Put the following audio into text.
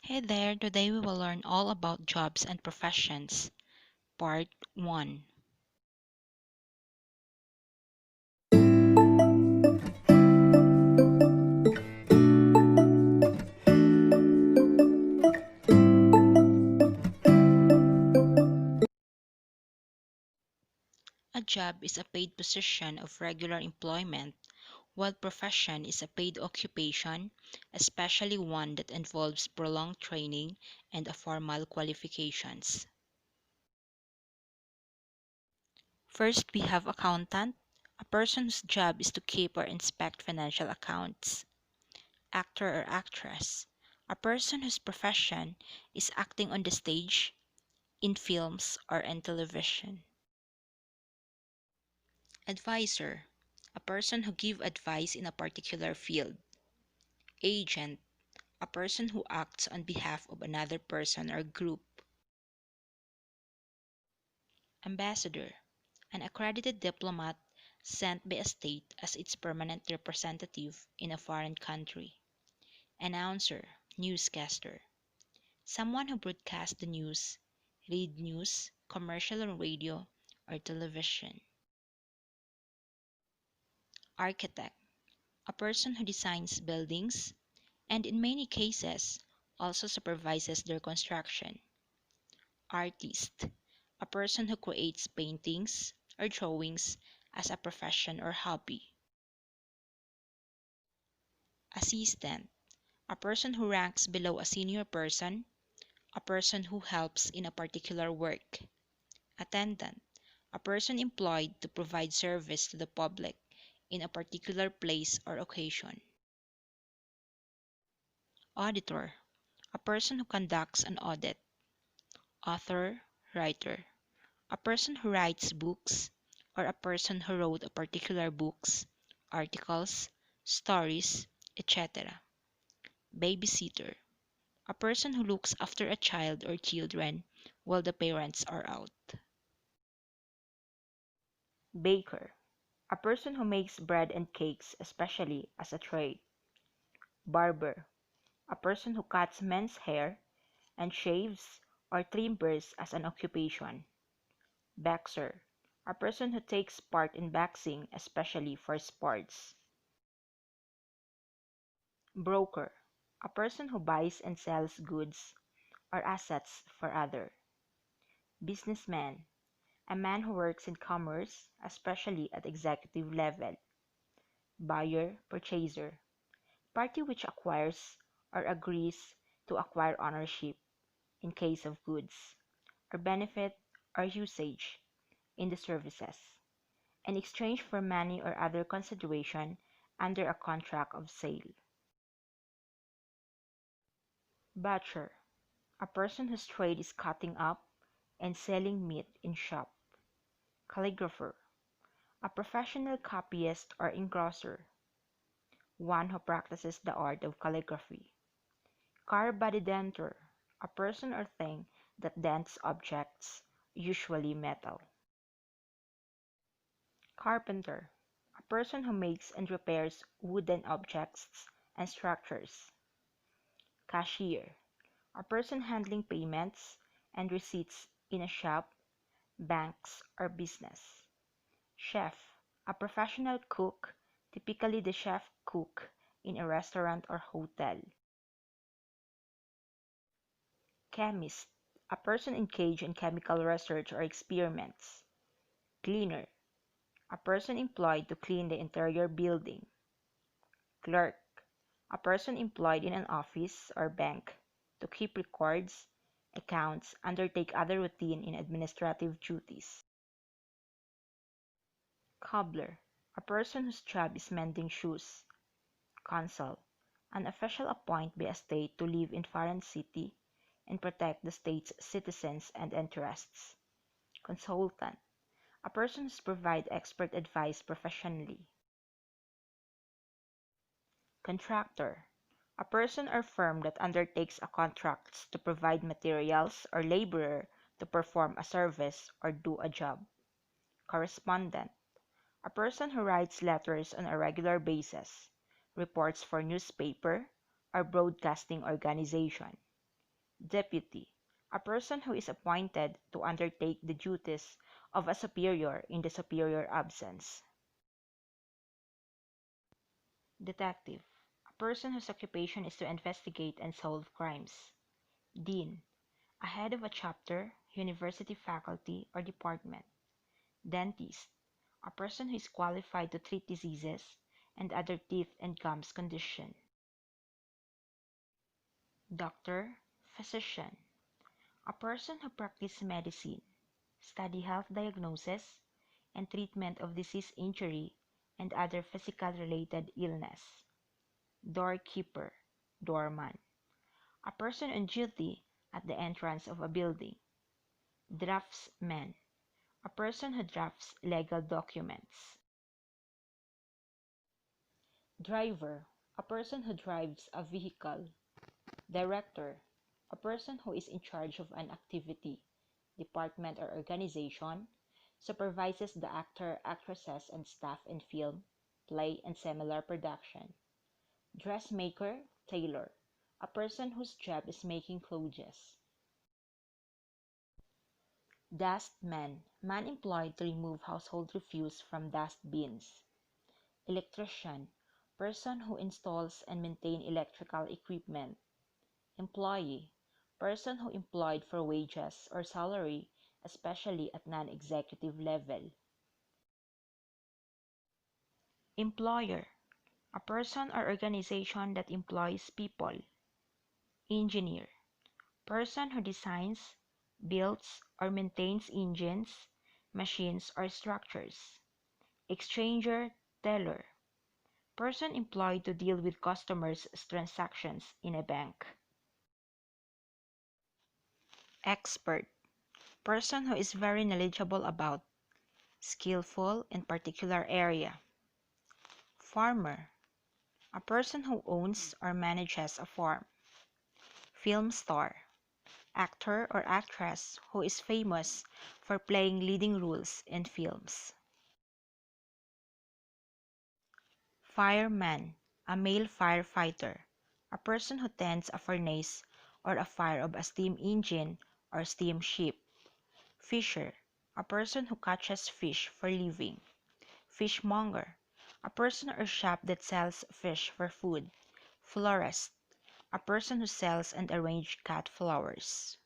Hey there, today we will learn all about jobs and professions. Part 1. A job is a paid position of regular employment, while profession is a paid occupation, especially one that involves prolonged training and a formal qualifications. First, we have accountant, a person whose job is to keep or inspect financial accounts. Actor or actress, a person whose profession is acting on the stage, in films, or in television. Advisor, a person who gives advice in a particular field. Agent, a person who acts on behalf of another person or group. Ambassador, an accredited diplomat sent by a state as its permanent representative in a foreign country. Announcer, newscaster, someone who broadcasts the news, read news, commercial on radio or television. Architect, a person who designs buildings and in many cases also supervises their construction. Artist, a person who creates paintings or drawings as a profession or hobby. Assistant, a person who ranks below a senior person, a person who helps in a particular work. Attendant, a person employed to provide service to the public in a particular place or occasion. Auditor, a person who conducts an audit. Author, writer, a person who writes books or a person who wrote a particular books, articles, stories, etc. Babysitter, a person who looks after a child or children while the parents are out. Baker, a person who makes bread and cakes, especially as a trade. Barber, a person who cuts men's hair and shaves or trimmers as an occupation. Boxer, a person who takes part in boxing, especially for sports. Broker, a person who buys and sells goods or assets for other. Businessman, a man who works in commerce, especially at executive level. Buyer, purchaser, party which acquires or agrees to acquire ownership in case of goods, or benefit or usage in the services, in exchange for money or other consideration under a contract of sale. Butcher, a person whose trade is cutting up and selling meat in shop. Calligrapher, a professional copyist or engrosser, one who practices the art of calligraphy. Car body denter, a person or thing that dents objects, usually metal. Carpenter, a person who makes and repairs wooden objects and structures. Cashier, a person handling payments and receipts in a shop, banks, or business. Chef, a professional cook, typically the chef cook in a restaurant or hotel. Chemist, a person engaged in chemical research or experiments. Cleaner, a person employed to clean the interior building. Clerk, a person employed in an office or bank to keep records, accounts, undertake other routine and administrative duties. Cobbler, a person whose job is mending shoes. Consul, an official appointed by a state to live in foreign city and protect the state's citizens and interests. Consultant, a person who provides expert advice professionally. Contractor, a person or firm that undertakes a contract to provide materials or laborer to perform a service or do a job. Correspondent, a person who writes letters on a regular basis, reports for newspaper or broadcasting organization. Deputy, a person who is appointed to undertake the duties of a superior in the superior absence. Detective, a person whose occupation is to investigate and solve crimes. Dean, a head of a chapter, university faculty, or department. Dentist, a person who is qualified to treat diseases and other teeth and gums condition. Doctor, physician, a person who practices medicine, study health diagnosis, and treatment of disease injury and other physical related illness. Doorkeeper, doorman, a person on duty at the entrance of a building. Draftsman, a person who drafts legal documents. Driver, a person who drives a vehicle. Director, a person who is in charge of an activity, department, or organization, supervises the actor, actresses, and staff in film, play, and similar production. Dressmaker, tailor, a person whose job is making clothes. Dustman, man employed to remove household refuse from dust bins. Electrician, person who installs and maintains electrical equipment. Employee, person who employed for wages or salary, especially at non-executive level. Employer, a person or organization that employs people. Engineer, person who designs, builds, or maintains engines, machines, or structures. Exchanger, teller, person employed to deal with customers' transactions in a bank. Expert, person who is very knowledgeable about, skillful in particular area. Farmer, a person who owns or manages a farm. Film star, actor or actress who is famous for playing leading roles in films. Fireman, a male firefighter, a person who tends a furnace or a fire of a steam engine or steamship. Fisher, a person who catches fish for living. Fishmonger, a person or shop that sells fish for food. Florist, a person who sells and arranges cut flowers.